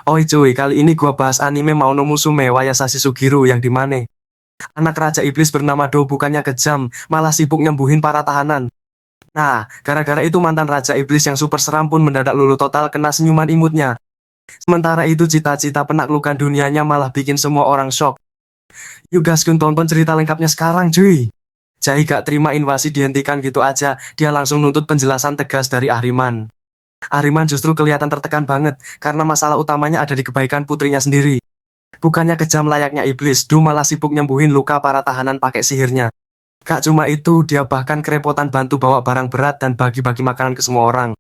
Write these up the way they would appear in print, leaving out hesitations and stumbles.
Oi cuy, kali ini gua bahas anime Mao no Musume Wayasashi Suguru yang dimana anak raja iblis bernama Do bukannya kejam, malah sibuk nyembuhin para tahanan. Nah, gara-gara itu mantan raja iblis yang super seram pun mendadak luluh total kena senyuman imutnya. Sementara itu cita-cita penaklukan dunianya malah bikin semua orang shock. Yuk gaskun tonton cerita lengkapnya sekarang cuy. Jai gak terima invasi dihentikan gitu aja, dia langsung nuntut penjelasan tegas dari Ahriman. Ahriman justru kelihatan tertekan banget, karena masalah utamanya ada di kebaikan putrinya sendiri. Bukannya kejam layaknya iblis, Du malah sibuk nyembuhin luka para tahanan pakai sihirnya. Gak cuma itu, dia bahkan kerepotan bantu bawa barang berat dan bagi-bagi makanan ke semua orang.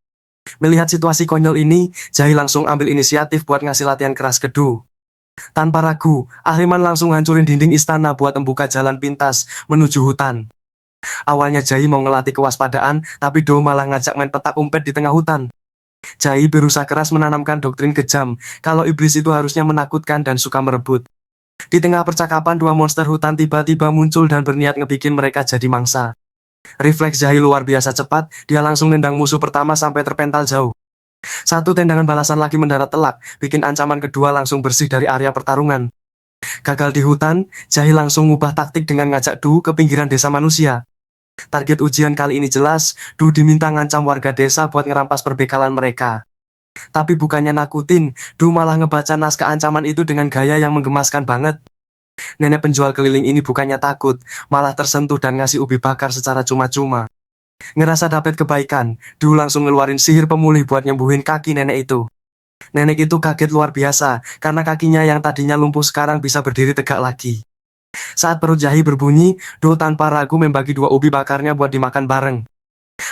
Melihat situasi konyol ini, Jai langsung ambil inisiatif buat ngasih latihan keras ke Du. Tanpa ragu, Ahriman langsung hancurin dinding istana buat membuka jalan pintas menuju hutan. Awalnya Jai mau ngelatih kewaspadaan, tapi Do malah ngajak main petak umpet di tengah hutan. Jai berusaha keras menanamkan doktrin kejam, kalau iblis itu harusnya menakutkan dan suka merebut. Di tengah percakapan dua monster hutan tiba-tiba muncul dan berniat ngebikin mereka jadi mangsa. Refleks Jai luar biasa cepat, dia langsung nendang musuh pertama sampai terpental jauh. Satu tendangan balasan lagi mendarat telak, bikin ancaman kedua langsung bersih dari area pertarungan. Gagal di hutan, Jai langsung ngubah taktik dengan ngajak Du ke pinggiran desa manusia. Target ujian kali ini jelas, Du diminta ngancam warga desa buat ngerampas perbekalan mereka. Tapi bukannya nakutin, Du malah ngebaca naskah ancaman itu dengan gaya yang menggemaskan banget. Nenek penjual keliling ini bukannya takut, malah tersentuh dan ngasih ubi bakar secara cuma-cuma. Ngerasa dapat kebaikan, Du langsung ngeluarin sihir pemulih buat nyembuhin kaki nenek itu. Nenek itu kaget luar biasa, karena kakinya yang tadinya lumpuh sekarang bisa berdiri tegak lagi. Saat perut Jai berbunyi, Do tanpa ragu membagi dua ubi bakarnya buat dimakan bareng.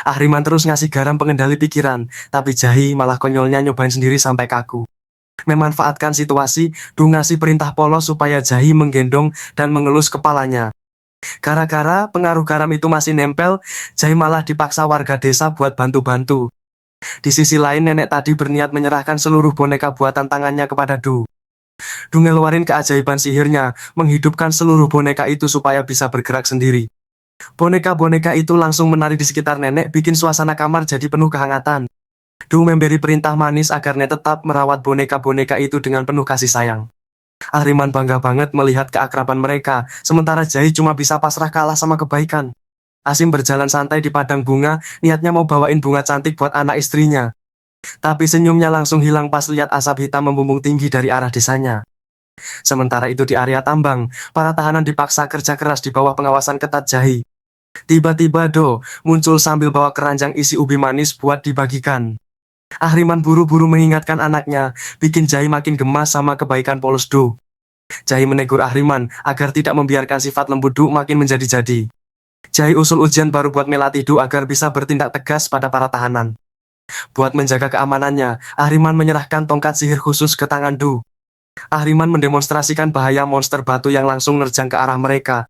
Ahriman terus ngasih garam pengendali pikiran, tapi Jai malah konyolnya nyobain sendiri sampai kaku. Memanfaatkan situasi, Du ngasih perintah polos supaya Jai menggendong dan mengelus kepalanya. Gara-gara pengaruh garam itu masih nempel, Jai malah dipaksa warga desa buat bantu-bantu. Di sisi lain nenek tadi berniat menyerahkan seluruh boneka buatan tangannya kepada Du. Du ngeluarin keajaiban sihirnya, menghidupkan seluruh boneka itu supaya bisa bergerak sendiri. Boneka-boneka itu langsung menari di sekitar nenek, bikin suasana kamar jadi penuh kehangatan. Du memberi perintah manis agar nenek tetap merawat boneka-boneka itu dengan penuh kasih sayang. Ahriman bangga banget melihat keakraban mereka, sementara Jai cuma bisa pasrah kalah sama kebaikan. Asim berjalan santai di padang bunga, niatnya mau bawain bunga cantik buat anak istrinya. Tapi senyumnya langsung hilang pas lihat asap hitam membumbung tinggi dari arah desanya. Sementara itu di area tambang, para tahanan dipaksa kerja keras di bawah pengawasan ketat Jai. Tiba-tiba Do muncul sambil bawa keranjang isi ubi manis buat dibagikan. Ahriman buru-buru mengingatkan anaknya, bikin Jai makin gemas sama kebaikan polos Do. Jai menegur Ahriman agar tidak membiarkan sifat lembut Do makin menjadi-jadi. Jai usul ujian baru buat melatih Do agar bisa bertindak tegas pada para tahanan. Buat menjaga keamanannya, Ahriman menyerahkan tongkat sihir khusus ke tangan Do. Ahriman mendemonstrasikan bahaya monster batu yang langsung nerjang ke arah mereka.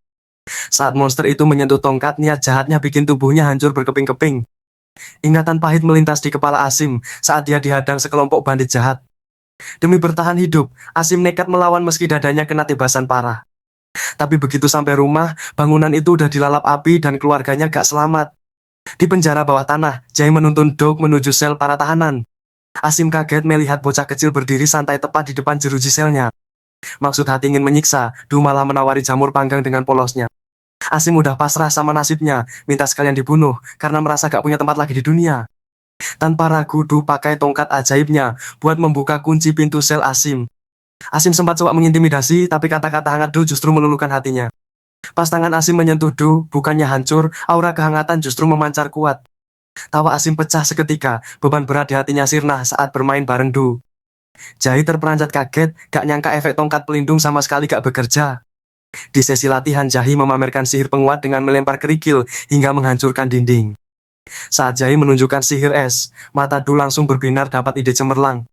Saat monster itu menyentuh tongkat, niat jahatnya bikin tubuhnya hancur berkeping-keping. Ingatan pahit melintas di kepala Asim saat dia dihadang sekelompok bandit jahat. Demi bertahan hidup, Asim nekat melawan meski dadanya kena tebasan parah. Tapi begitu sampai rumah, bangunan itu udah dilalap api dan keluarganya gak selamat. Di penjara bawah tanah, Jai menuntun Dog menuju sel para tahanan. Asim kaget melihat bocah kecil berdiri santai tepat di depan jeruji selnya. Maksud hati ingin menyiksa, Du malah menawari jamur panggang dengan polosnya. Asim udah pasrah sama nasibnya, minta sekalian dibunuh, karena merasa gak punya tempat lagi di dunia. Tanpa ragu, Du pakai tongkat ajaibnya, buat membuka kunci pintu sel Asim. Asim sempat coba mengintimidasi, tapi kata-kata hangat Du justru meluluhkan hatinya. Pas tangan Asim menyentuh Du, bukannya hancur, aura kehangatan justru memancar kuat. Tawa Asim pecah seketika, beban berat di hatinya sirna saat bermain bareng Du. Jai terperanjat kaget, gak nyangka efek tongkat pelindung sama sekali gak bekerja. Di sesi latihan, Jai memamerkan sihir penguat dengan melempar kerikil hingga menghancurkan dinding. Saat Jai menunjukkan sihir es, mata Du langsung berbinar dapat ide cemerlang.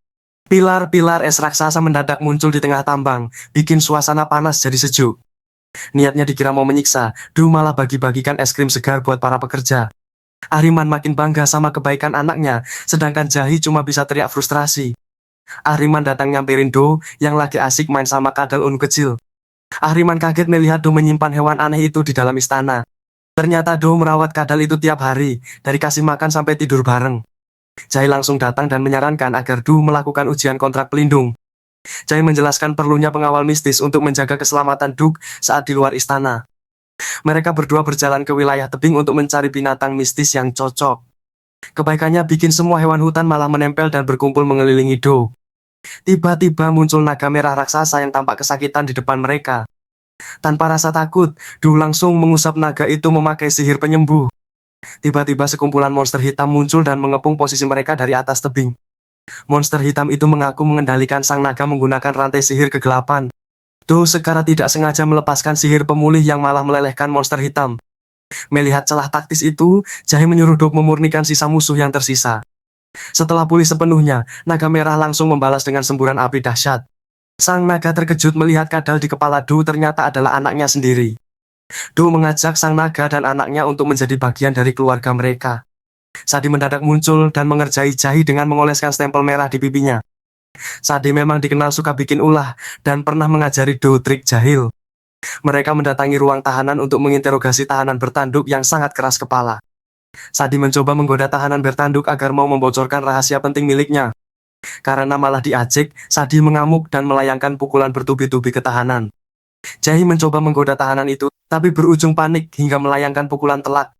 Pilar-pilar es raksasa mendadak muncul di tengah tambang, bikin suasana panas jadi sejuk. Niatnya dikira mau menyiksa, Du malah bagi-bagikan es krim segar buat para pekerja. Ahriman makin bangga sama kebaikan anaknya, sedangkan Jai cuma bisa teriak frustrasi. Ahriman datang nyamperin Do yang lagi asik main sama kadal ungu kecil. Ahriman kaget melihat Do menyimpan hewan aneh itu di dalam istana. Ternyata Do merawat kadal itu tiap hari, dari kasih makan sampai tidur bareng. Jai langsung datang dan menyarankan agar Do melakukan ujian kontrak pelindung. Jai menjelaskan perlunya pengawal mistis untuk menjaga keselamatan Duk saat di luar istana. Mereka berdua berjalan ke wilayah tebing untuk mencari binatang mistis yang cocok. Kebaikannya bikin semua hewan hutan malah menempel dan berkumpul mengelilingi Do. Tiba-tiba muncul naga merah raksasa yang tampak kesakitan di depan mereka. Tanpa rasa takut, Do langsung mengusap naga itu memakai sihir penyembuh. Tiba-tiba sekumpulan monster hitam muncul dan mengepung posisi mereka dari atas tebing. Monster hitam itu mengaku mengendalikan sang naga menggunakan rantai sihir kegelapan. Do secara tidak sengaja melepaskan sihir pemulih yang malah melelehkan monster hitam. Melihat celah taktis itu, Jahe menyuruh Do memurnikan sisa musuh yang tersisa. Setelah pulih sepenuhnya, naga merah langsung membalas dengan semburan api dahsyat. Sang naga terkejut melihat kadal di kepala Do ternyata adalah anaknya sendiri. Do mengajak sang naga dan anaknya untuk menjadi bagian dari keluarga mereka. Sadi mendadak muncul dan mengerjai Jahi dengan mengoleskan stempel merah di pipinya. Sadi memang dikenal suka bikin ulah dan pernah mengajari Do trik jahil. Mereka mendatangi ruang tahanan untuk menginterogasi tahanan bertanduk yang sangat keras kepala. Sadi mencoba menggoda tahanan bertanduk agar mau membocorkan rahasia penting miliknya. Karena malah diajak, Sadi mengamuk dan melayangkan pukulan bertubi-tubi ke tahanan. Jahi mencoba menggoda tahanan itu, tapi berujung panik hingga melayangkan pukulan telak.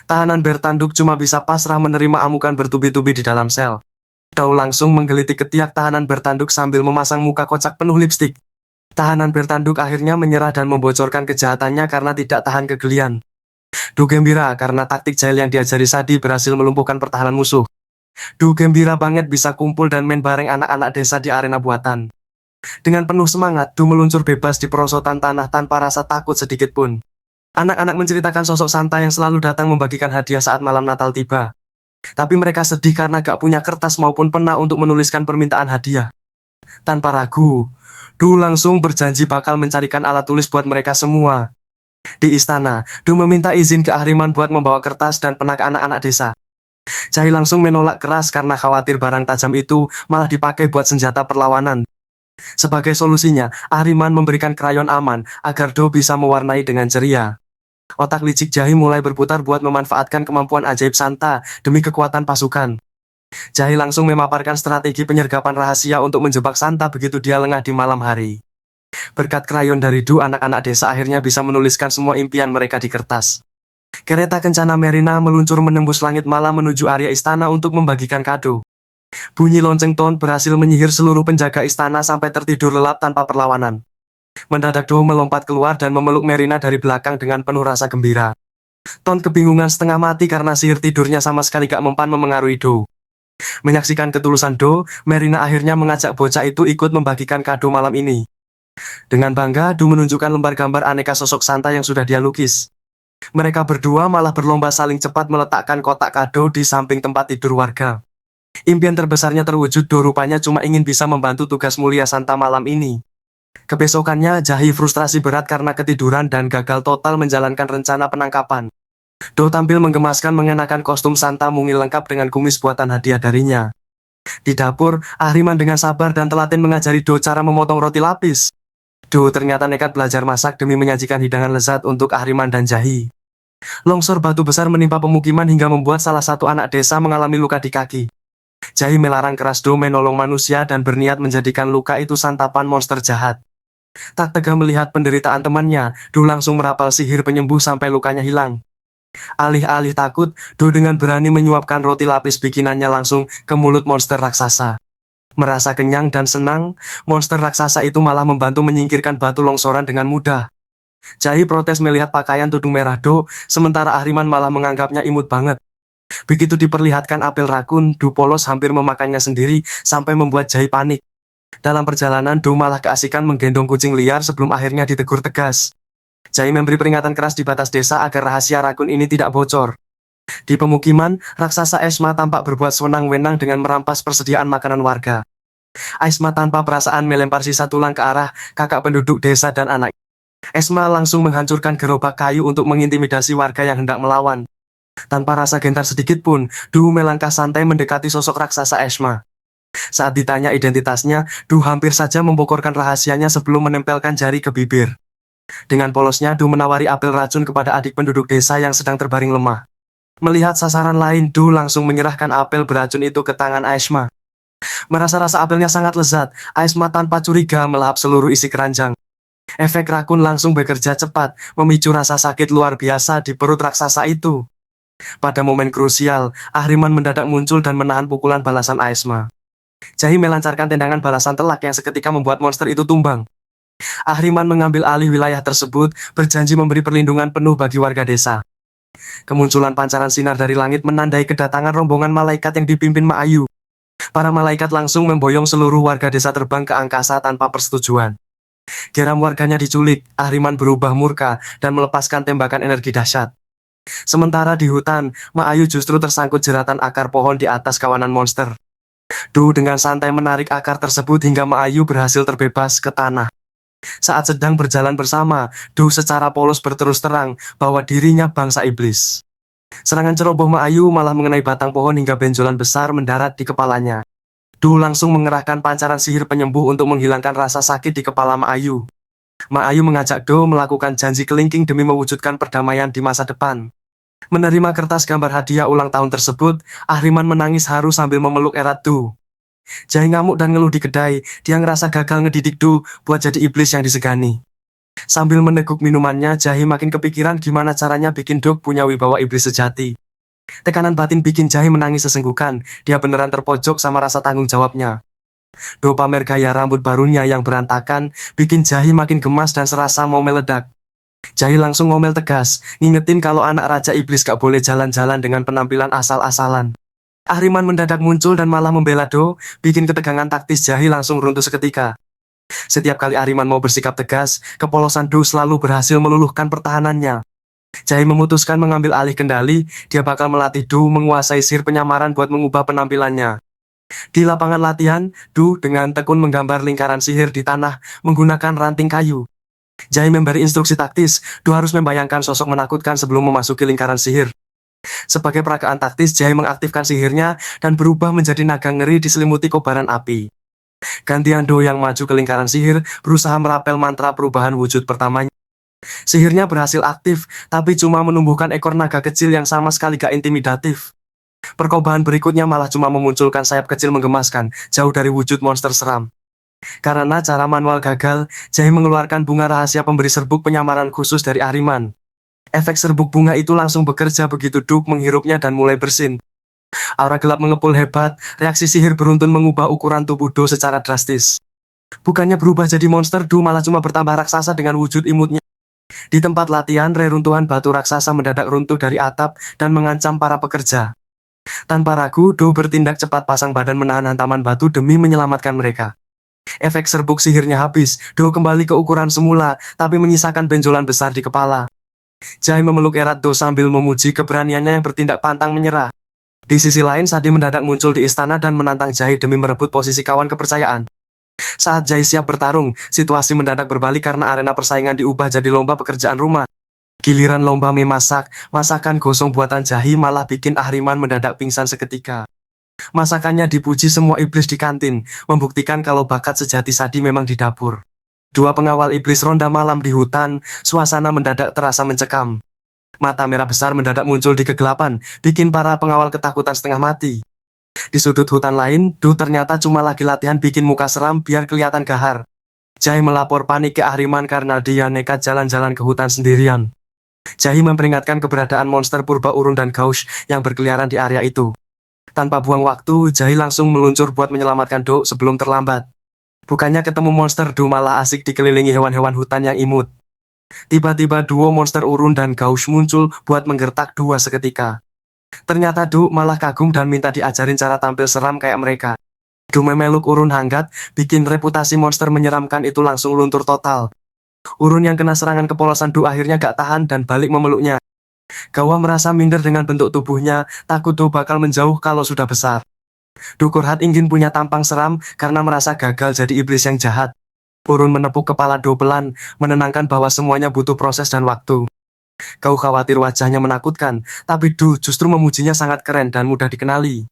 Tahanan bertanduk cuma bisa pasrah menerima amukan bertubi-tubi di dalam sel. Do langsung menggelitik ketiak tahanan bertanduk sambil memasang muka kocak penuh lipstik. Tahanan bertanduk akhirnya menyerah dan membocorkan kejahatannya karena tidak tahan kegelian. Do gembira karena taktik jahil yang diajari Sadi berhasil melumpuhkan pertahanan musuh. Do gembira banget bisa kumpul dan main bareng anak-anak desa di arena buatan. Dengan penuh semangat, Do meluncur bebas di perosotan tanah tanpa rasa takut sedikit pun. Anak-anak menceritakan sosok Santa yang selalu datang membagikan hadiah saat malam Natal tiba. Tapi mereka sedih karena gak punya kertas maupun pena untuk menuliskan permintaan hadiah. Tanpa ragu, Do langsung berjanji bakal mencarikan alat tulis buat mereka semua. Di istana, Do meminta izin ke Ahriman buat membawa kertas dan pena ke anak-anak desa. Jahi langsung menolak keras karena khawatir barang tajam itu malah dipakai buat senjata perlawanan. Sebagai solusinya, Ahriman memberikan krayon aman agar Do bisa mewarnai dengan ceria. Otak licik Jahi mulai berputar buat memanfaatkan kemampuan ajaib Santa demi kekuatan pasukan. Jahi langsung memaparkan strategi penyergapan rahasia untuk menjebak Santa begitu dia lengah di malam hari. Berkat krayon dari Do, anak-anak desa akhirnya bisa menuliskan semua impian mereka di kertas. Kereta kencana Merina meluncur menembus langit malam menuju area istana untuk membagikan kado. Bunyi lonceng Ton berhasil menyihir seluruh penjaga istana sampai tertidur lelap tanpa perlawanan. Mendadak Do melompat keluar dan memeluk Merina dari belakang dengan penuh rasa gembira. Ton kebingungan setengah mati karena sihir tidurnya sama sekali gak mempan memengaruhi Do. Menyaksikan ketulusan Do, Merina akhirnya mengajak bocah itu ikut membagikan kado malam ini. Dengan bangga, Do menunjukkan lembar gambar aneka sosok Santa yang sudah dia lukis. Mereka berdua malah berlomba saling cepat meletakkan kotak kado di samping tempat tidur warga. Impian terbesarnya terwujud. Do rupanya cuma ingin bisa membantu tugas mulia Santa malam ini. Kebesokannya, Jahi frustrasi berat karena ketiduran dan gagal total menjalankan rencana penangkapan. Do tampil menggemaskan mengenakan kostum Santa mungil lengkap dengan kumis buatan hadiah darinya. Di dapur, Ahriman dengan sabar dan telaten mengajari Do cara memotong roti lapis. Do ternyata nekat belajar masak demi menyajikan hidangan lezat untuk Ahriman dan Jahi. Longsor batu besar menimpa pemukiman hingga membuat salah satu anak desa mengalami luka di kaki. Jahi melarang keras Do menolong manusia dan berniat menjadikan luka itu santapan monster jahat. Tak tega melihat penderitaan temannya, Do langsung merapal sihir penyembuh sampai lukanya hilang. Alih-alih takut, Do dengan berani menyuapkan roti lapis bikinannya langsung ke mulut monster raksasa. Merasa kenyang dan senang, monster raksasa itu malah membantu menyingkirkan batu longsoran dengan mudah. Jahi protes melihat pakaian tudung merah Do, sementara Ahriman malah menganggapnya imut banget. Begitu diperlihatkan apel rakun, Do polos hampir memakannya sendiri sampai membuat Jahi panik. Dalam perjalanan, Do malah keasikan menggendong kucing liar sebelum akhirnya ditegur tegas. Jahi memberi peringatan keras di batas desa agar rahasia rakun ini tidak bocor. Di pemukiman, raksasa Esma tampak berbuat sewenang-wenang dengan merampas persediaan makanan warga. Esma tanpa perasaan melempar sisa tulang ke arah kakak penduduk desa dan anak. Esma langsung menghancurkan gerobak kayu untuk mengintimidasi warga yang hendak melawan. Tanpa rasa gentar sedikit pun, Do melangkah santai mendekati sosok raksasa Esma. Saat ditanya identitasnya, Do hampir saja membokorkan rahasianya sebelum menempelkan jari ke bibir. Dengan polosnya, Do menawari apel racun kepada adik penduduk desa yang sedang terbaring lemah. Melihat sasaran lain, Do langsung menyerahkan apel beracun itu ke tangan Esma. Merasa rasa apelnya sangat lezat, Aisma tanpa curiga melahap seluruh isi keranjang. Efek rakun langsung bekerja cepat, memicu rasa sakit luar biasa di perut raksasa itu. Pada momen krusial, Ahriman mendadak muncul dan menahan pukulan balasan Aisma. Jahi melancarkan tendangan balasan telak yang seketika membuat monster itu tumbang. Ahriman mengambil alih wilayah tersebut, berjanji memberi perlindungan penuh bagi warga desa. Kemunculan pancaran sinar dari langit menandai kedatangan rombongan malaikat yang dipimpin Ma Ayu. Para malaikat langsung memboyong seluruh warga desa terbang ke angkasa tanpa persetujuan. Geram warganya diculik, Ahriman berubah murka dan melepaskan tembakan energi dahsyat. Sementara di hutan, Ma Ayu justru tersangkut jeratan akar pohon di atas kawanan monster. Du dengan santai menarik akar tersebut hingga Ma Ayu berhasil terbebas ke tanah. Saat sedang berjalan bersama, Du secara polos berterus terang bahwa dirinya bangsa iblis. Serangan ceroboh Ma Ayu malah mengenai batang pohon hingga benjolan besar mendarat di kepalanya. Du langsung mengerahkan pancaran sihir penyembuh untuk menghilangkan rasa sakit di kepala Ma Ayu. Ma Ayu mengajak Do melakukan janji kelingking demi mewujudkan perdamaian di masa depan. Menerima kertas gambar hadiah ulang tahun tersebut, Ahriman menangis haru sambil memeluk erat Du. Jahi ngamuk dan ngeluh di kedai, dia ngerasa gagal ngedidik Du buat jadi iblis yang disegani. Sambil meneguk minumannya, Jahi makin kepikiran gimana caranya bikin Do punya wibawa iblis sejati. Tekanan batin bikin Jahi menangis sesenggukan, dia beneran terpojok sama rasa tanggung jawabnya. Do pamer gaya rambut barunya yang berantakan, bikin Jahi makin gemas dan serasa mau meledak. Jahi langsung ngomel tegas, ngingetin kalau anak Raja Iblis gak boleh jalan-jalan dengan penampilan asal-asalan. Ahriman mendadak muncul dan malah membela Do, bikin ketegangan taktis Jahi langsung runtuh seketika. Setiap kali Ahriman mau bersikap tegas, kepolosan Do selalu berhasil meluluhkan pertahanannya. Jahi memutuskan mengambil alih kendali, dia bakal melatih Du menguasai sihir penyamaran buat mengubah penampilannya. Di lapangan latihan, Du dengan tekun menggambar lingkaran sihir di tanah menggunakan ranting kayu. Jahi memberi instruksi taktis, Du harus membayangkan sosok menakutkan sebelum memasuki lingkaran sihir. Sebagai peragaan taktis, Jahi mengaktifkan sihirnya dan berubah menjadi naga ngeri diselimuti kobaran api. Gantian Do yang maju ke lingkaran sihir, berusaha merapel mantra perubahan wujud pertamanya. Sihirnya berhasil aktif, tapi cuma menumbuhkan ekor naga kecil yang sama sekali gak intimidatif. Percobaan berikutnya malah cuma memunculkan sayap kecil menggemaskan, jauh dari wujud monster seram. Karena cara manual gagal, Jahi mengeluarkan bunga rahasia pemberi serbuk penyamaran khusus dari Ahriman. Efek serbuk bunga itu langsung bekerja begitu Du menghirupnya dan mulai bersin. Aura gelap mengepul hebat, reaksi sihir beruntun mengubah ukuran tubuh Do secara drastis. Bukannya berubah jadi monster, Du malah cuma bertambah raksasa dengan wujud imutnya. Di tempat latihan, reruntuhan batu raksasa mendadak runtuh dari atap dan mengancam para pekerja. Tanpa ragu, Do bertindak cepat pasang badan menahan hantaman batu demi menyelamatkan mereka. Efek serbuk sihirnya habis, Do kembali ke ukuran semula, tapi menyisakan benjolan besar di kepala. Jahi memeluk erat Do sambil memuji keberaniannya yang bertindak pantang menyerah. Di sisi lain, Sadi mendadak muncul di istana dan menantang Jahi demi merebut posisi kawan kepercayaan. Saat Jahi siap bertarung, situasi mendadak berbalik karena arena persaingan diubah jadi lomba pekerjaan rumah. Giliran lomba mie masak, masakan gosong buatan Jahi malah bikin Ahriman mendadak pingsan seketika. Masakannya dipuji semua iblis di kantin, membuktikan kalau bakat sejati Sadi memang di dapur. Dua pengawal iblis ronda malam di hutan, suasana mendadak terasa mencekam. Mata merah besar mendadak muncul di kegelapan, bikin para pengawal ketakutan setengah mati. Di sudut hutan lain, Du ternyata cuma lagi latihan bikin muka seram biar kelihatan gahar. Jahi melapor panik ke Ahriman karena dia nekat jalan-jalan ke hutan sendirian. Jahi memperingatkan keberadaan monster purba urun dan gaush yang berkeliaran di area itu. Tanpa buang waktu, Jahi langsung meluncur buat menyelamatkan Do sebelum terlambat. Bukannya ketemu monster, Do malah asik dikelilingi hewan-hewan hutan yang imut. Tiba-tiba duo monster urun dan gaush muncul buat menggertak dua seketika. Ternyata Du malah kagum dan minta diajarin cara tampil seram kayak mereka. Du memeluk urun hanggat, bikin reputasi monster menyeramkan itu langsung luntur total. Urun yang kena serangan kepolosan Du akhirnya gak tahan dan balik memeluknya. Gawa merasa minder dengan bentuk tubuhnya, takut Du bakal menjauh kalau sudah besar. Du Kurhat ingin punya tampang seram karena merasa gagal jadi iblis yang jahat. Urun menepuk kepala Do pelan, menenangkan bahwa semuanya butuh proses dan waktu. Kau khawatir wajahnya menakutkan, tapi Du justru memujinya sangat keren dan mudah dikenali.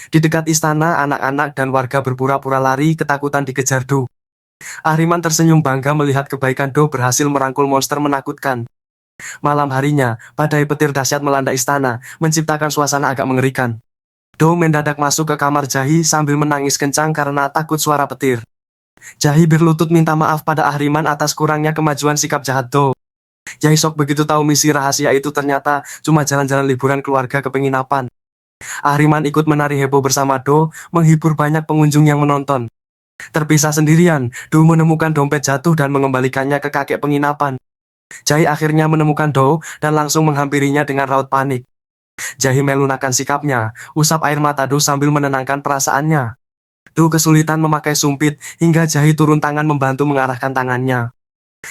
Di dekat istana, anak-anak dan warga berpura-pura lari ketakutan dikejar Du. Ahriman tersenyum bangga melihat kebaikan Do berhasil merangkul monster menakutkan. Malam harinya, badai petir dahsyat melanda istana, menciptakan suasana agak mengerikan. Do mendadak masuk ke kamar Jahi sambil menangis kencang karena takut suara petir. Jahi berlutut minta maaf pada Ahriman atas kurangnya kemajuan sikap jahat Do. Jahi sok begitu tahu misi rahasia itu ternyata cuma jalan-jalan liburan keluarga ke penginapan. Ahriman ikut menari heboh bersama Do, menghibur banyak pengunjung yang menonton. Terpisah sendirian, Do menemukan dompet jatuh dan mengembalikannya ke kakek penginapan. Jahi akhirnya menemukan Do dan langsung menghampirinya dengan raut panik. Jahi melunakkan sikapnya, usap air mata Do sambil menenangkan perasaannya. Do kesulitan memakai sumpit hingga Jahi turun tangan membantu mengarahkan tangannya.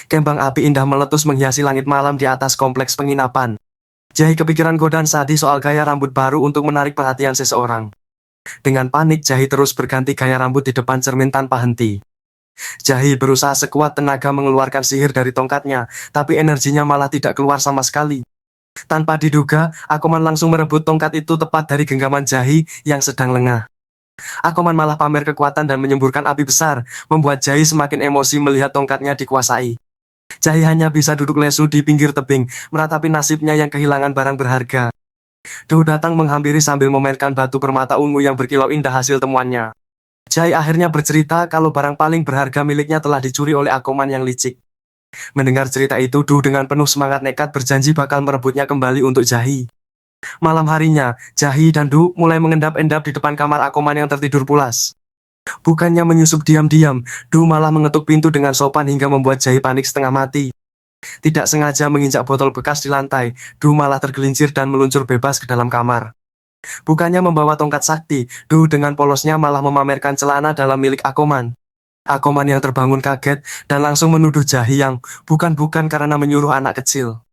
Kembang api indah meletus menghiasi langit malam di atas kompleks penginapan. Jahi kepikiran Godan Sadi soal gaya rambut baru untuk menarik perhatian seseorang. Dengan panik, Jahi terus berganti gaya rambut di depan cermin tanpa henti. Jahi berusaha sekuat tenaga mengeluarkan sihir dari tongkatnya, tapi energinya malah tidak keluar sama sekali. Tanpa diduga, Akoman langsung merebut tongkat itu tepat dari genggaman Jahi yang sedang lengah. Akoman malah pamer kekuatan dan menyemburkan api besar, membuat Jahi semakin emosi melihat tongkatnya dikuasai. Jahi hanya bisa duduk lesu di pinggir tebing, meratapi nasibnya yang kehilangan barang berharga. Do datang menghampiri sambil memainkan batu permata ungu yang berkilau indah hasil temuannya. Jahi akhirnya bercerita kalau barang paling berharga miliknya telah dicuri oleh Akoman yang licik. Mendengar cerita itu, Do dengan penuh semangat nekat berjanji bakal merebutnya kembali untuk Jahi. Malam harinya, Jahi dan Du mulai mengendap-endap di depan kamar Akoman yang tertidur pulas. Bukannya menyusup diam-diam, Du malah mengetuk pintu dengan sopan hingga membuat Jahi panik setengah mati. Tidak sengaja menginjak botol bekas di lantai, Du malah tergelincir dan meluncur bebas ke dalam kamar. Bukannya membawa tongkat sakti, Du dengan polosnya malah memamerkan celana dalam milik Akoman. Akoman yang terbangun kaget dan langsung menuduh Jahi yang bukan-bukan karena menyuruh anak kecil.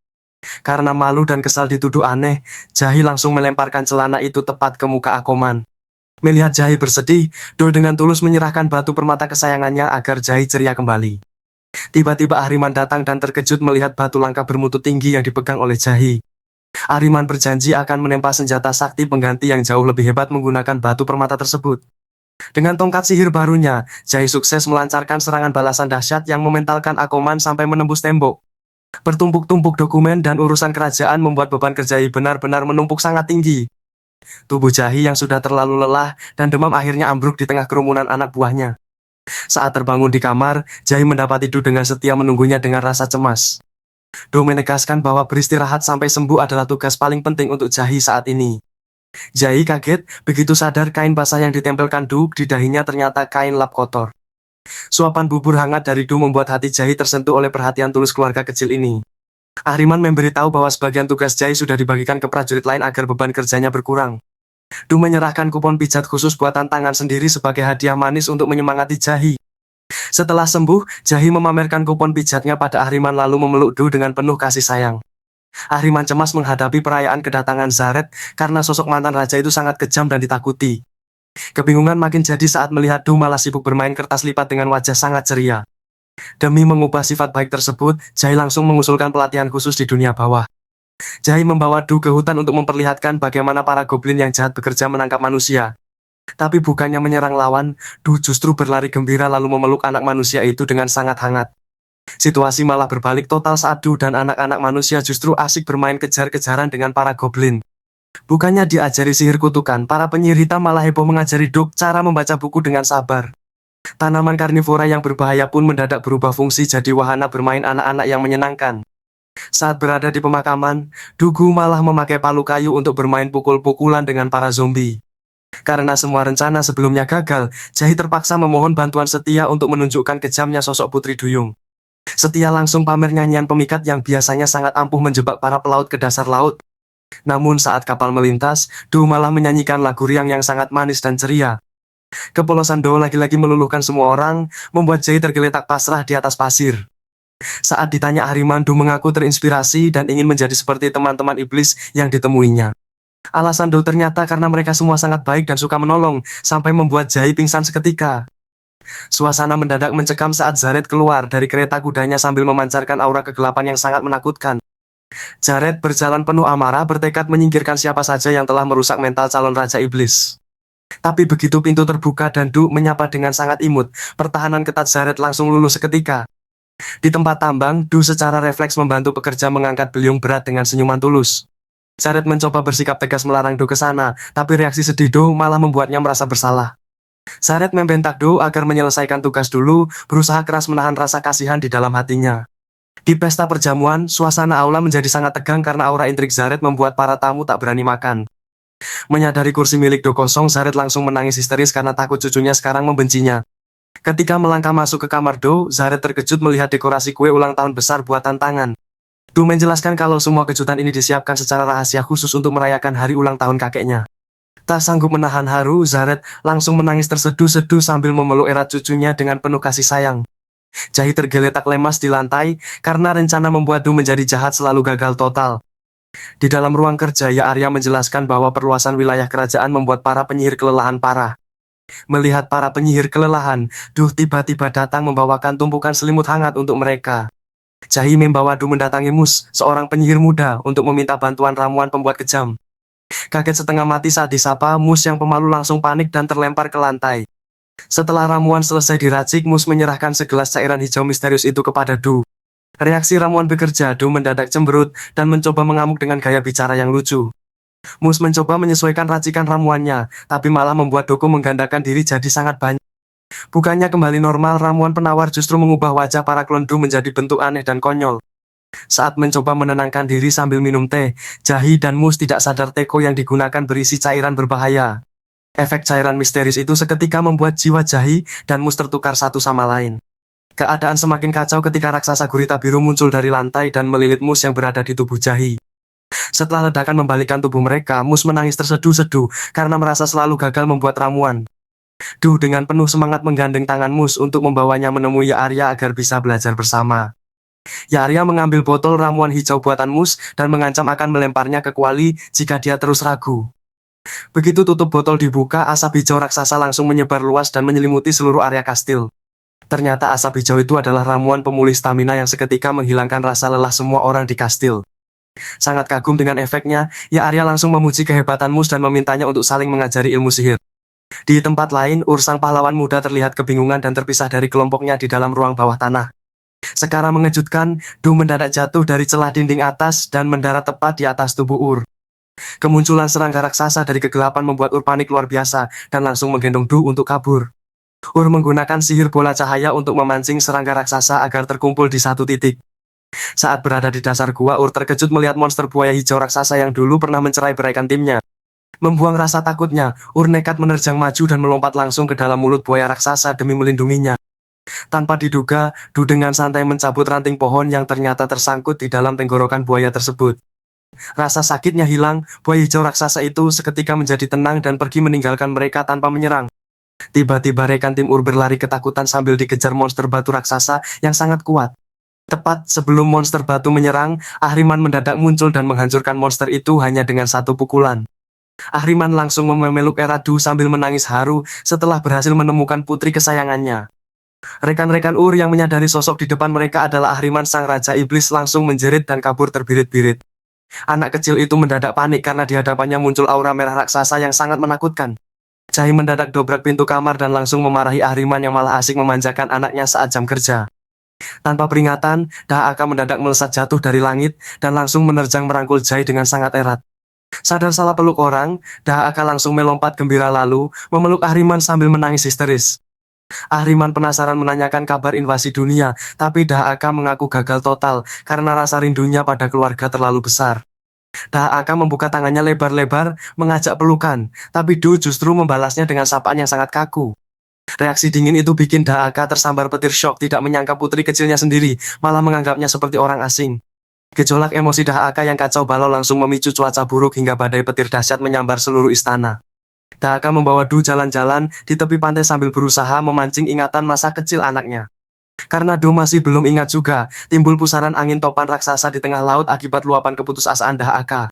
Karena malu dan kesal dituduh aneh, Jahi langsung melemparkan celana itu tepat ke muka Akoman. Melihat Jahi bersedih, Do dengan tulus menyerahkan batu permata kesayangannya agar Jahi ceria kembali. Tiba-tiba Ahriman datang dan terkejut melihat batu langka bermutu tinggi yang dipegang oleh Jahi. Ahriman berjanji akan menempa senjata sakti pengganti yang jauh lebih hebat menggunakan batu permata tersebut. Dengan tongkat sihir barunya, Jahi sukses melancarkan serangan balasan dahsyat yang mementalkan Akoman sampai menembus tembok. Bertumpuk-tumpuk dokumen dan urusan kerajaan membuat beban kerja Jahi benar-benar menumpuk sangat tinggi. Tubuh Jahi yang sudah terlalu lelah dan demam akhirnya ambruk di tengah kerumunan anak buahnya. Saat terbangun di kamar, Jahi mendapati Do dengan setia menunggunya dengan rasa cemas. Do menegaskan bahwa beristirahat sampai sembuh adalah tugas paling penting untuk Jahi saat ini. Jahi kaget begitu sadar kain basah yang ditempelkan Do di dahinya ternyata kain lap kotor. Suapan bubur hangat dari Du membuat hati Jahi tersentuh oleh perhatian tulus keluarga kecil ini. Ahriman memberitahu bahwa sebagian tugas Jahi sudah dibagikan ke prajurit lain agar beban kerjanya berkurang. Du menyerahkan kupon pijat khusus buatan tangan sendiri sebagai hadiah manis untuk menyemangati Jahi. Setelah sembuh, Jahi memamerkan kupon pijatnya pada Ahriman lalu memeluk Du dengan penuh kasih sayang. Ahriman cemas menghadapi perayaan kedatangan Zaret karena sosok mantan raja itu sangat kejam dan ditakuti. Kebingungan makin jadi saat melihat Du malah sibuk bermain kertas lipat dengan wajah sangat ceria. Demi mengubah sifat baik tersebut, Jahi langsung mengusulkan pelatihan khusus di dunia bawah. Jahi membawa Du ke hutan untuk memperlihatkan bagaimana para goblin yang jahat bekerja menangkap manusia. Tapi bukannya menyerang lawan, Du justru berlari gembira lalu memeluk anak manusia itu dengan sangat hangat. Situasi malah berbalik total saat Du dan anak-anak manusia justru asik bermain kejar-kejaran dengan para goblin. Bukannya diajari sihir kutukan, para penyihir hitam malah heboh mengajari Duk cara membaca buku dengan sabar. Tanaman karnivora yang berbahaya pun mendadak berubah fungsi jadi wahana bermain anak-anak yang menyenangkan. Saat berada di pemakaman, Dugu malah memakai palu kayu untuk bermain pukul-pukulan dengan para zombie. Karena semua rencana sebelumnya gagal, Jahi terpaksa memohon bantuan Setia untuk menunjukkan kejamnya sosok Putri Duyung. Setia langsung pamer nyanyian pemikat yang biasanya sangat ampuh menjebak para pelaut ke dasar laut. Namun saat kapal melintas, Do malah menyanyikan lagu riang yang sangat manis dan ceria. Kepolosan Do lagi-lagi meluluhkan semua orang, membuat Jahi tergeletak pasrah di atas pasir. Saat ditanya Ahriman, Do mengaku terinspirasi dan ingin menjadi seperti teman-teman iblis yang ditemuinya. Alasan Do ternyata karena mereka semua sangat baik dan suka menolong, sampai membuat Jahi pingsan seketika. Suasana mendadak mencekam saat Zaret keluar dari kereta kudanya sambil memancarkan aura kegelapan yang sangat menakutkan. Jared berjalan penuh amarah bertekad menyingkirkan siapa saja yang telah merusak mental calon Raja Iblis. Tapi begitu pintu terbuka dan Du menyapa dengan sangat imut, pertahanan ketat Jared langsung luluh seketika. Di tempat tambang, Du secara refleks membantu pekerja mengangkat beliung berat dengan senyuman tulus. Zaret mencoba bersikap tegas melarang Do ke sana, tapi reaksi sedih Do malah membuatnya merasa bersalah. Zaret membentak Do agar menyelesaikan tugas dulu, berusaha keras menahan rasa kasihan di dalam hatinya. Di pesta perjamuan, suasana aula menjadi sangat tegang karena aura intrik Zaret membuat para tamu tak berani makan. Menyadari kursi milik Do kosong, Zaret langsung menangis histeris karena takut cucunya sekarang membencinya. Ketika melangkah masuk ke kamar Do, Zaret terkejut melihat dekorasi kue ulang tahun besar buatan tangan. Do menjelaskan kalau semua kejutan ini disiapkan secara rahasia khusus untuk merayakan hari ulang tahun kakeknya. Tak sanggup menahan haru, Zaret langsung menangis terseduh-seduh sambil memeluk erat cucunya dengan penuh kasih sayang. Jahi tergeletak lemas di lantai, karena rencana membuat Do menjadi jahat selalu gagal total. Di dalam ruang kerja, Ya Arya menjelaskan bahwa perluasan wilayah kerajaan membuat para penyihir kelelahan parah. Melihat para penyihir kelelahan, Do tiba-tiba datang membawakan tumpukan selimut hangat untuk mereka. Jahi membawa Do mendatangi Mus, seorang penyihir muda, untuk meminta bantuan ramuan pembuat kejam. Kaget setengah mati saat disapa, Mus yang pemalu langsung panik dan terlempar ke lantai. Setelah ramuan selesai diracik, Mus menyerahkan segelas cairan hijau misterius itu kepada Do. Reaksi ramuan bekerja, Do mendadak cemberut dan mencoba mengamuk dengan gaya bicara yang lucu. Mus mencoba menyesuaikan racikan ramuannya, tapi malah membuat Doko menggandakan diri jadi sangat banyak. Bukannya kembali normal, ramuan penawar justru mengubah wajah para klon Do menjadi bentuk aneh dan konyol. Saat mencoba menenangkan diri sambil minum teh, Jahi dan Mus tidak sadar teko yang digunakan berisi cairan berbahaya. Efek cairan misterius itu seketika membuat jiwa Jahi dan Mus tertukar satu sama lain. Keadaan semakin kacau ketika raksasa gurita biru muncul dari lantai dan melilit Mus yang berada di tubuh Jahi. Setelah ledakan membalikkan tubuh mereka, Mus menangis terseduh-seduh karena merasa selalu gagal membuat ramuan. Do dengan penuh semangat menggandeng tangan Mus untuk membawanya menemui Ya Arya agar bisa belajar bersama. Ya Arya mengambil botol ramuan hijau buatan Mus dan mengancam akan melemparnya ke Kuali jika dia terus ragu. Begitu tutup botol dibuka, asap hijau raksasa langsung menyebar luas dan menyelimuti seluruh area kastil. Ternyata asap hijau itu adalah ramuan pemulih stamina yang seketika menghilangkan rasa lelah semua orang di kastil. Sangat kagum dengan efeknya, Ya Arya langsung memuji kehebatan Mus dan memintanya untuk saling mengajari ilmu sihir. Di tempat lain, Ursang pahlawan muda terlihat kebingungan dan terpisah dari kelompoknya di dalam ruang bawah tanah. Sekarang mengejutkan, Do mendadak jatuh dari celah dinding atas dan mendarat tepat di atas tubuh Ur. Kemunculan serangga raksasa dari kegelapan membuat Ur panik luar biasa dan langsung menggendong Do untuk kabur. Ur menggunakan sihir bola cahaya untuk memancing serangga raksasa agar terkumpul di satu titik. Saat berada di dasar gua, Ur terkejut melihat monster buaya hijau raksasa yang dulu pernah mencerai-beraikan timnya. Membuang rasa takutnya, Ur nekat menerjang maju dan melompat langsung ke dalam mulut buaya raksasa demi melindunginya. Tanpa diduga, Do dengan santai mencabut ranting pohon yang ternyata tersangkut di dalam tenggorokan buaya tersebut. Rasa sakitnya hilang, buaya hijau raksasa itu seketika menjadi tenang dan pergi meninggalkan mereka tanpa menyerang. Tiba-tiba rekan tim Ur berlari ketakutan sambil dikejar monster batu raksasa yang sangat kuat. Tepat sebelum monster batu menyerang, Ahriman mendadak muncul dan menghancurkan monster itu hanya dengan satu pukulan. Ahriman langsung memeluk Eradu sambil menangis haru setelah berhasil menemukan putri kesayangannya. Rekan-rekan Ur yang menyadari sosok di depan mereka adalah Ahriman sang Raja Iblis langsung menjerit dan kabur terbirit-birit. Anak kecil itu mendadak panik karena di hadapannya muncul aura merah raksasa yang sangat menakutkan. Jahi mendadak dobrak pintu kamar dan langsung memarahi Ahriman yang malah asik memanjakan anaknya saat jam kerja. Tanpa peringatan, Dahaka mendadak melesat jatuh dari langit dan langsung menerjang merangkul Jahi dengan sangat erat. Sadar salah peluk orang, Dahaka langsung melompat gembira lalu memeluk Ahriman sambil menangis histeris. Ahriman penasaran menanyakan kabar invasi dunia, tapi Dahaka mengaku gagal total karena rasa rindunya pada keluarga terlalu besar. Dahaka membuka tangannya lebar-lebar mengajak pelukan, tapi Do justru membalasnya dengan sapaan yang sangat kaku. Reaksi dingin itu bikin Dahaka tersambar petir syok, tidak menyangka putri kecilnya sendiri malah menganggapnya seperti orang asing. Gejolak emosi Dahaka yang kacau balau langsung memicu cuaca buruk hingga badai petir dahsyat menyambar seluruh istana. Dahaka membawa Do jalan-jalan di tepi pantai sambil berusaha memancing ingatan masa kecil anaknya. Karena Do masih belum ingat juga, timbul pusaran angin topan raksasa di tengah laut akibat luapan keputusasaan Dahaka.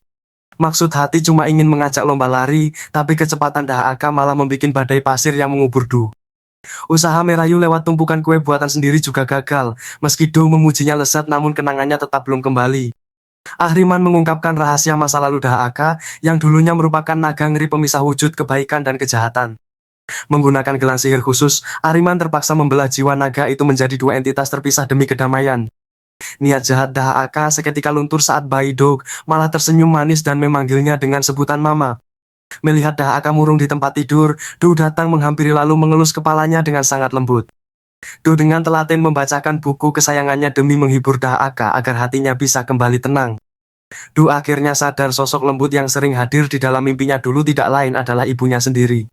Maksud hati cuma ingin mengajak lomba lari, tapi kecepatan Dahaka malah membuat badai pasir yang mengubur Do. Usaha merayu lewat tumpukan kue buatan sendiri juga gagal, meski Do memujinya lezat namun kenangannya tetap belum kembali. Ahriman mengungkapkan rahasia masa lalu Dahaka yang dulunya merupakan naga ngeri pemisah wujud kebaikan dan kejahatan. Menggunakan gelang sihir khusus, Ahriman terpaksa membelah jiwa naga itu menjadi dua entitas terpisah demi kedamaian. Niat jahat Dahaka seketika luntur saat bayi Dog malah tersenyum manis dan memanggilnya dengan sebutan mama. Melihat Dahaka murung di tempat tidur, Do datang menghampiri lalu mengelus kepalanya dengan sangat lembut. Do dengan telaten membacakan buku kesayangannya demi menghibur Dahaka agar hatinya bisa kembali tenang. Do akhirnya sadar sosok lembut yang sering hadir di dalam mimpinya dulu tidak lain adalah ibunya sendiri.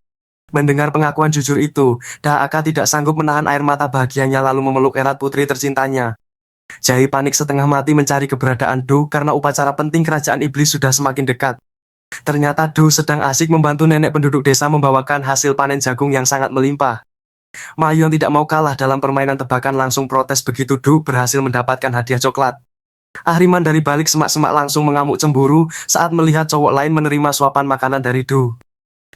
Mendengar pengakuan jujur itu, Dahaka tidak sanggup menahan air mata bahagianya lalu memeluk erat putri tercintanya. Jahi panik setengah mati mencari keberadaan Do karena upacara penting kerajaan iblis sudah semakin dekat. Ternyata Do sedang asik membantu nenek penduduk desa membawakan hasil panen jagung yang sangat melimpah. Mayon tidak mau kalah dalam permainan tebakan langsung protes begitu Do berhasil mendapatkan hadiah coklat. Ahriman dari balik semak-semak langsung mengamuk cemburu saat melihat cowok lain menerima suapan makanan dari Do.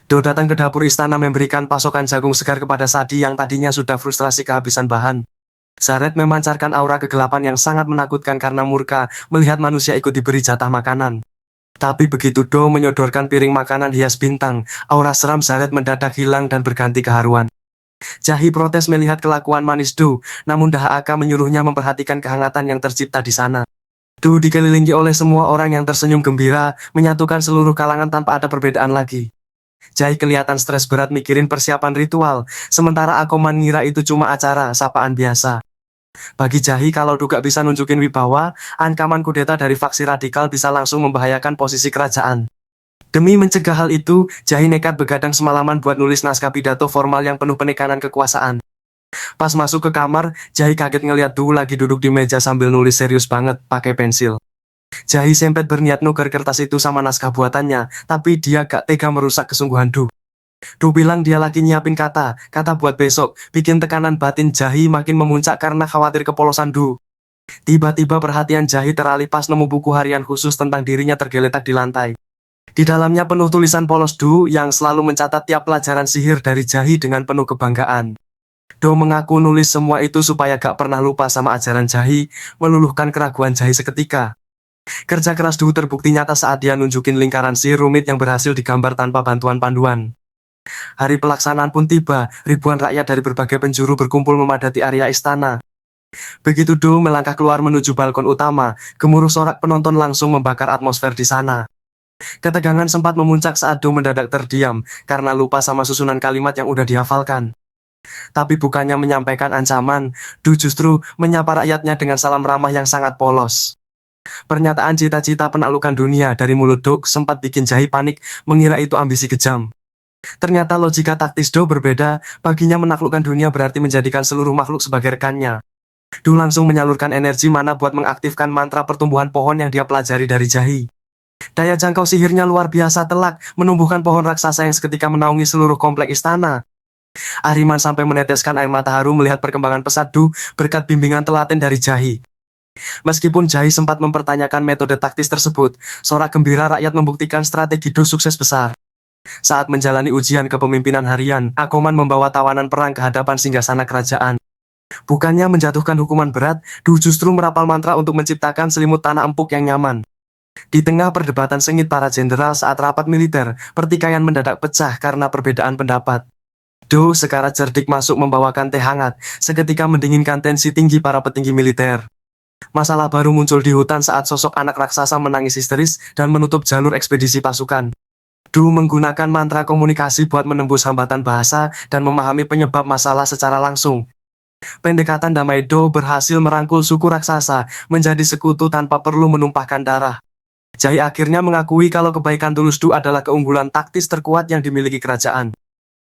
Do datang ke dapur istana memberikan pasokan jagung segar kepada Sadi yang tadinya sudah frustrasi kehabisan bahan. Zaret memancarkan aura kegelapan yang sangat menakutkan karena murka melihat manusia ikut diberi jatah makanan. Tapi begitu Do menyodorkan piring makanan hias bintang, aura seram Zaret mendadak hilang dan berganti keharuan. Jahi protes melihat kelakuan manis Do, namun Dahaka menyuruhnya memperhatikan kehangatan yang tercipta di sana. Do dikelilingi oleh semua orang yang tersenyum gembira, menyatukan seluruh kalangan tanpa ada perbedaan lagi. Jahi kelihatan stres berat mikirin persiapan ritual, sementara Akoman ngira itu cuma acara, sapaan biasa. Bagi Jahi kalau Do gak bisa nunjukin wibawa, ancaman kudeta dari faksi radikal bisa langsung membahayakan posisi kerajaan. Demi mencegah hal itu, Jahi nekat begadang semalaman buat nulis naskah pidato formal yang penuh penekanan kekuasaan. Pas masuk ke kamar, Jahi kaget ngeliat Do lagi duduk di meja sambil nulis serius banget, pakai pensil. Jahi sempet berniat nuker kertas itu sama naskah buatannya, tapi dia gak tega merusak kesungguhan Do. Do bilang dia lagi nyiapin kata buat besok, bikin tekanan batin Jahi makin memuncak karena khawatir kepolosan Do. Tiba-tiba perhatian Jahi teralih pas nemu buku harian khusus tentang dirinya tergeletak di lantai. Di dalamnya penuh tulisan polos Do yang selalu mencatat tiap pelajaran sihir dari Jahi dengan penuh kebanggaan. Do mengaku nulis semua itu supaya gak pernah lupa sama ajaran Jahi, meluluhkan keraguan Jahi seketika. Kerja keras Do terbukti nyata saat dia nunjukin lingkaran sihir rumit yang berhasil digambar tanpa bantuan panduan. Hari pelaksanaan pun tiba, ribuan rakyat dari berbagai penjuru berkumpul memadati area istana. Begitu Do melangkah keluar menuju balkon utama, gemuruh sorak penonton langsung membakar atmosfer di sana. Ketegangan sempat memuncak saat Do mendadak terdiam, karena lupa sama susunan kalimat yang udah dihafalkan. Tapi bukannya menyampaikan ancaman, Do justru menyapa rakyatnya dengan salam ramah yang sangat polos. Pernyataan cita-cita penaklukan dunia dari mulut Do sempat bikin Jahi panik, mengira itu ambisi kejam. Ternyata logika taktis Do berbeda, baginya menaklukkan dunia berarti menjadikan seluruh makhluk sebagai rekannya. Do langsung menyalurkan energi mana buat mengaktifkan mantra pertumbuhan pohon yang dia pelajari dari Jahi. Daya jangkau sihirnya luar biasa telak, menumbuhkan pohon raksasa yang seketika menaungi seluruh komplek istana. Ahriman sampai meneteskan air mata haru melihat perkembangan pesat Do berkat bimbingan telaten dari Jahi. Meskipun Jahi sempat mempertanyakan metode taktis tersebut, sorak gembira rakyat membuktikan strategi Do sukses besar. Saat menjalani ujian kepemimpinan harian, Akoman membawa tawanan perang ke hadapan singgasana kerajaan. Bukannya menjatuhkan hukuman berat, Do justru merapal mantra untuk menciptakan selimut tanah empuk yang nyaman. Di tengah perdebatan sengit para jenderal saat rapat militer, pertikaian mendadak pecah karena perbedaan pendapat. Do secara cerdik masuk membawakan teh hangat, seketika mendinginkan tensi tinggi para petinggi militer. Masalah baru muncul di hutan saat sosok anak raksasa menangis histeris dan menutup jalur ekspedisi pasukan. Do menggunakan mantra komunikasi buat menembus hambatan bahasa dan memahami penyebab masalah secara langsung. Pendekatan damai Do berhasil merangkul suku raksasa menjadi sekutu tanpa perlu menumpahkan darah. Jahi akhirnya mengakui kalau kebaikan tulus Do adalah keunggulan taktis terkuat yang dimiliki kerajaan.